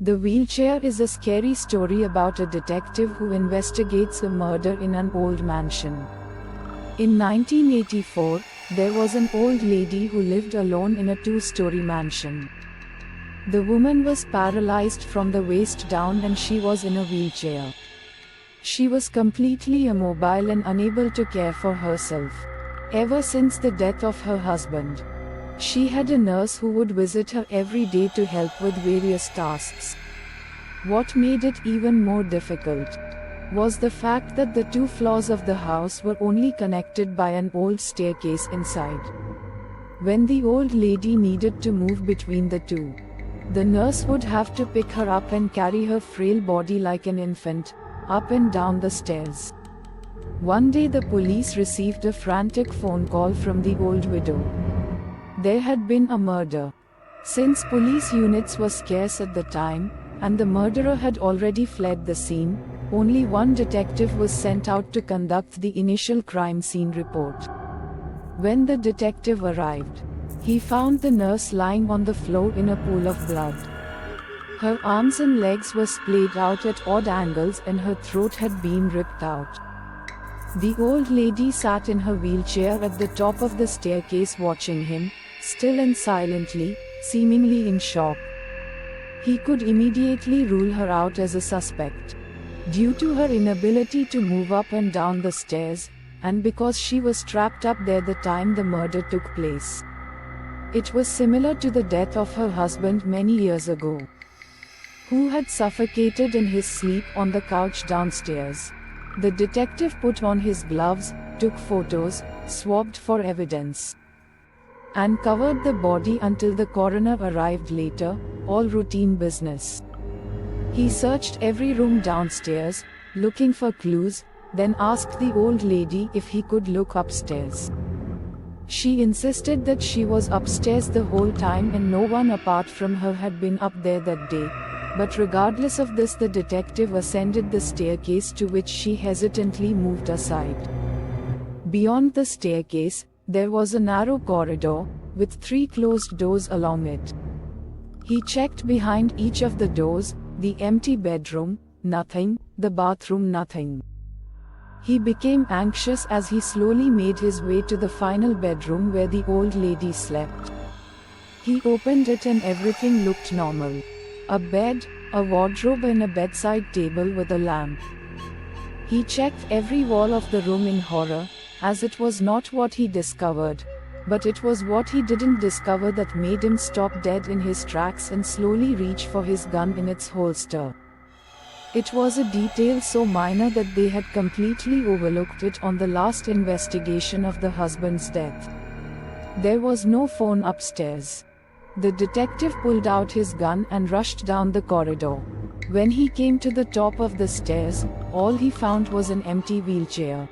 The Wheelchair is a scary story about a detective who investigates a murder in an old mansion. In 1984, there was an old lady who lived alone in a two-story mansion. The woman was paralyzed from the waist down and she was in a wheelchair. She was completely immobile and unable to care for herself. Ever since the death of her husband, she had a nurse who would visit her every day to help with various tasks. What made it even more difficult was the fact that the two floors of the house were only connected by an old staircase inside. When the old lady needed to move between the two, the nurse would have to pick her up and carry her frail body like an infant, up and down the stairs. One day the police received a frantic phone call from the old widow. There had been a murder. Since police units were scarce at the time, and the murderer had already fled the scene, only one detective was sent out to conduct the initial crime scene report. When the detective arrived, he found the nurse lying on the floor in a pool of blood. Her arms and legs were splayed out at odd angles and her throat had been ripped out. The old lady sat in her wheelchair at the top of the staircase watching him, still and silently, seemingly in shock. He could immediately rule her out as a suspect. Due to her inability to move up and down the stairs, and because she was trapped up there the time the murder took place. It was similar to the death of her husband many years ago, who had suffocated in his sleep on the couch downstairs. The detective put on his gloves, took photos, swabbed for evidence, and covered the body until the coroner arrived later, all routine business. He searched every room downstairs, looking for clues, then asked the old lady if he could look upstairs. She insisted that she was upstairs the whole time and no one apart from her had been up there that day. But regardless of this, the detective ascended the staircase, to which she hesitantly moved aside. Beyond the staircase, there was a narrow corridor, with 3 closed doors along it. He checked behind each of the doors: the empty bedroom, nothing; the bathroom, nothing. He became anxious as he slowly made his way to the final bedroom where the old lady slept. He opened it and everything looked normal. A bed, a wardrobe and a bedside table with a lamp. He checked every wall of the room in horror, as it was not what he discovered, but it was what he didn't discover that made him stop dead in his tracks and slowly reach for his gun in its holster. It was a detail so minor that they had completely overlooked it on the last investigation of the husband's death. There was no phone upstairs. The detective pulled out his gun and rushed down the corridor. When he came to the top of the stairs, all he found was an empty wheelchair.